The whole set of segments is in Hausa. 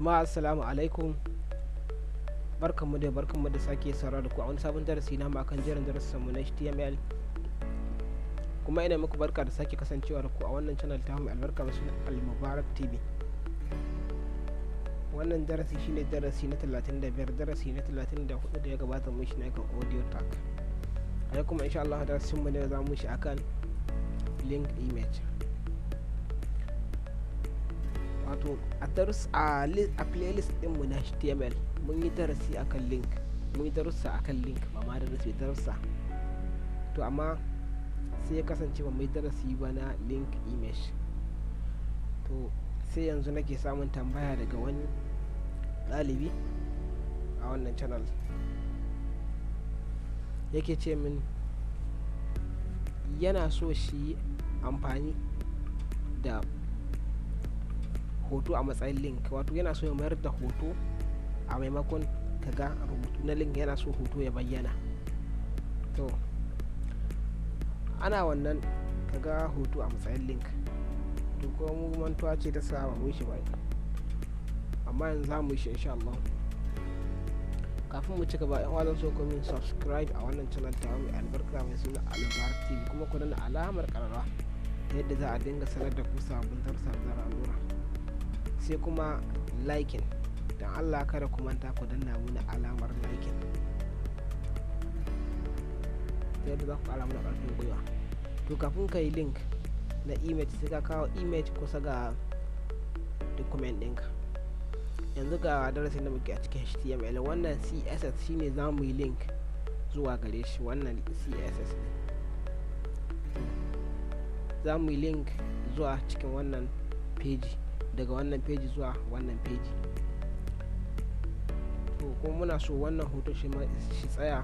Jama'a assalamu alaikum, barkanmu da sake saurara da ku a wani sabon darasi na akan jerin darasinmu na HTML, kuma ina muku barka da sake kasancewa da ku a wannan channel ta mai albarka mai suna Almubarak TV. Wannan darasi shine darasi na 35, darasi na 34 da ya gabata mun shi ne kan audio tag. A yau kuma insha Allah darasinmu ne za mu shi akan link image. Wato a playlist ɗinmu na HTML mun yi darasi akan link, mun yi darussa akan link, ba ma darasi darussa. To amma sai ya kasance ba mai darasi ba na link image. To sai yanzu nake samun tambaya daga wani ɗalibi a wannan channel, yake ce min yana so shi amfani da hoto a matsayin link, wato yana so ya mayar da hoto a maimakon kaga rubutu na link, yana so hoto ya bayyana. To ana wannan kaga hoto a matsayin link, to kuma mu mantuwa ce ta sa ba mu shi ba, amma yanzu za mu shi insha Allah. Kafin mu ci gaba, yan uwa zan so ku min subscribe a wannan channel ta mai albarka mai suna Almubarak TV, kuma ku danna alamar kararrawa ta yadda za a dinga sanar da ku sabbin darussa da al'amura. Sai kuma liking, dan Allah kada ku manta ku danna muna alamar liking ta yadda za ku ƙara mana ƙarfin gwiwa. To kafin ka yi link na image sai ka kawo image kusa ga document ɗinka. Yanzu ga darasin da muke a cikin HTML, wannan CSS shine za mu yi link zuwa gare shi. Wannan CSS ne za mu yi link zuwa cikin wannan page, daga wannan page zuwa wannan page. To kuma muna so wannan hoto shi tsaya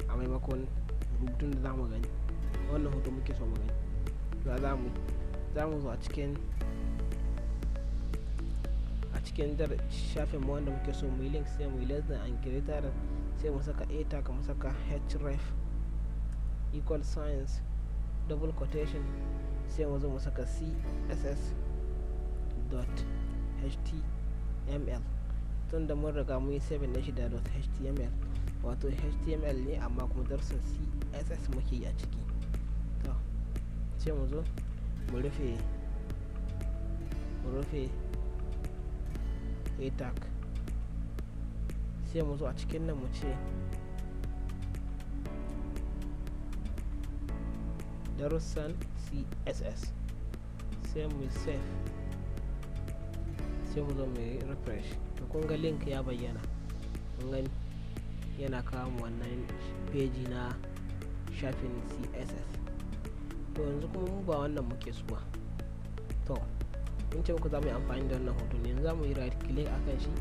a maimakon rubutun da za mu gani. Wannan hoto muke so mu gani. To za mu zo a cikin shafin mu wanda muke so mu yi link, sai mu yi less than and greater, sai mu saka a tag, mu saka href equal signs double quotation, sai mu zo mu saka css dot html. tun da mun riga mun yi 7 na shi da dot html, wato html ne amma kuma darsin css muke yi a ciki. To sai mu zo mu rufe a tag, sai mu zo a cikin nan mu ce darussan css, sai mu save, sai mu zo mu yi refresh. To kun ga link ya bayyana, kun gani yana kawo mu wannan page na shafin css. To yanzu kuma mu ba wannan muke so ba. To mun ce muku za mu yi amfani da wannan hoton, yanzu za mu yi right click akan shi,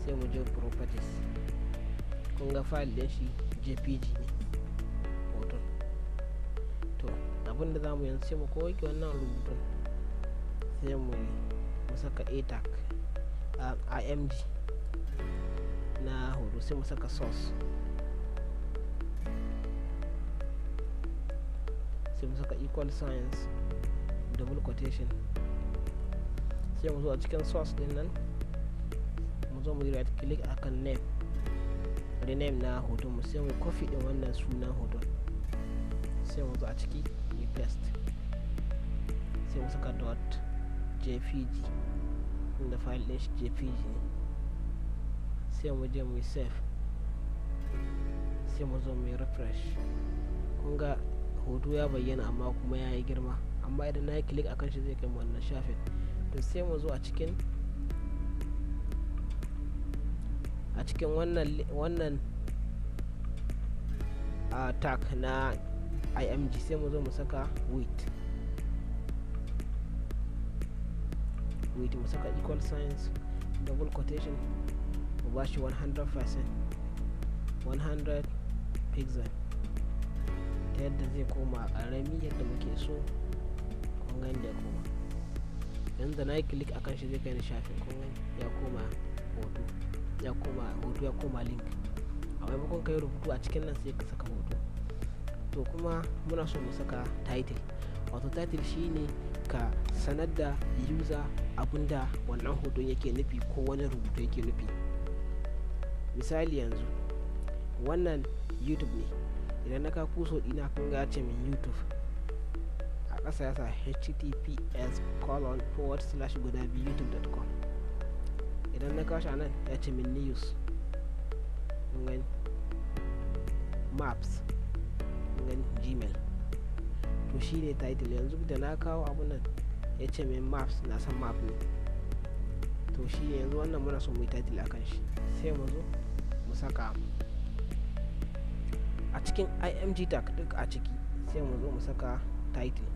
sai mu je properties. kun ga file din shi jpg ne hoton. To abinda za mu yanzu sai mu koke wannan rubutun, sai mu saka a tag img na hoto, sai mu saka source, sai mu saka equal signs double quotation, sai mu zo a cikin source din nan, mu zo mu yi right click akan name, rename na hoton mu, sai mu copy din wannan sunan hoton, sai mu zo a ciki mu paste, sai mu saka dot jpg inda file din shi jpg ne, sai mu je mu save, sai mu zo mu refresh. kun ga hoto ya bayyana amma kuma ya yi girma, amma idan na yi click akan shi zai kai mu wannan shafin. To sai mu zo a cikin wannan tag na img, sai mu zo mu saka width, mu saka equal signs double quotation, mu bashi 100% 100 pixel, ta yadda zai koma ƙarami yadda muke so. kun gani da koma, yanzu da na yi click akan shi zai kai ni shafin, kun gani ya koma hoto, ya koma link. A maimakon kai rubutu a cikin nan sai ka saka hoto. To kuma muna so mu saka title, wato title shine ka sanar da user abinda wannan hoton yake nufi ko wani rubutu yake nufi. Misali yanzu wannan YouTube ne, idan na ka kuso dina kun ga ce min YouTube, a ƙasa ya sa https://youtube.com. idan na kawo shi nan ya ce min news, gani maps, gani gmail, to shi ne title. yanzu da na kawo abun nan ya ce min maps, na san map ne, to shi ne yanzu wannan muna so mu yi title akan shi, sai mu zo mu saka a cikin img tag duk a ciki, sai mu zo mu saka title,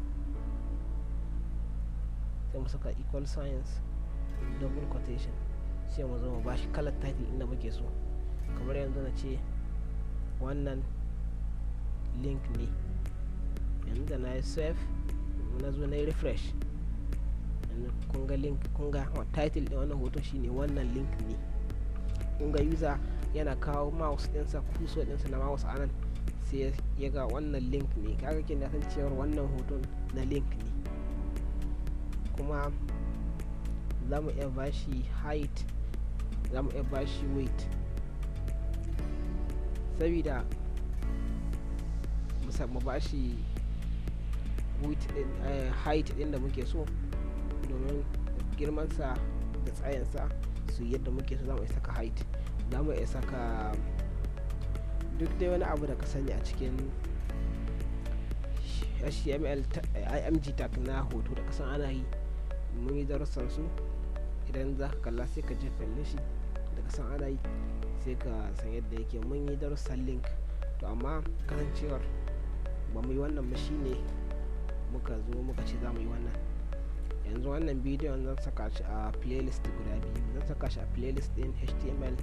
sai mu saka equal signs double quotation, sai mu zo mu bashi kalar title inda muke so. Kamar yanzu na ce wannan link ne, yanzu da na yi save na zo na yi refresh, yanzu kun ga link, kun ga title ɗin wannan hoton shine wannan link ne. Kun ga user yana kawo mouse ɗinsa, kuso ɗinsa na mouse a nan, sai ya ga wannan link ne, kaga kin san cewar wannan hoton na link ne. Kuma za mu iya bashi height, za mu iya bashi weight, sabida mu bashi width din, height din da muke so, domin girmansa da tsayinsa su yadda muke so. za mu iya saka height, za mu iya saka duk dai wani abu da ka sani a cikin HTML img tag na hoto da kasan ana yi. Mun yi darussan su, idan za ka kalla sai ka je kalle shi da kasan ana yi, sai ka san yadda yake. mun yi darussan link, to amma kasancewar ba mu yi wannan ba shine muka zo muka ce za mu yi wannan. Yanzu wannan bidiyon zan saka shi a playlist guda biyu, zan saka shi a playlist din HTML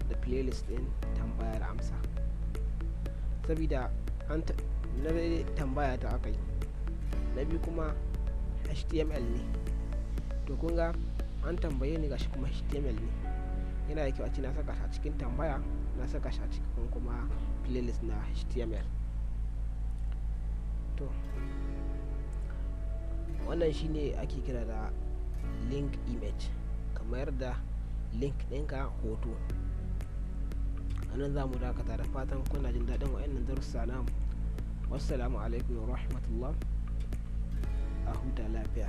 da playlist din tambayar amsa, sabida an na tambaya ta aka yi, na biyu kuma HTML ne. To kun ga an tambaye ni gashi kuma HTML ne, yana da kyau a ce na saka shi a cikin tambaya, na saka shi a cikin kuma playlist na HTML. To wannan shine ake kira da link image, kamar da link ɗinka hoto. anan za mu dakata, da fatan kuna jin daɗin wa'annan darussa namu. Wassalamu alaikum wa rahmatullah, a huta lafiya.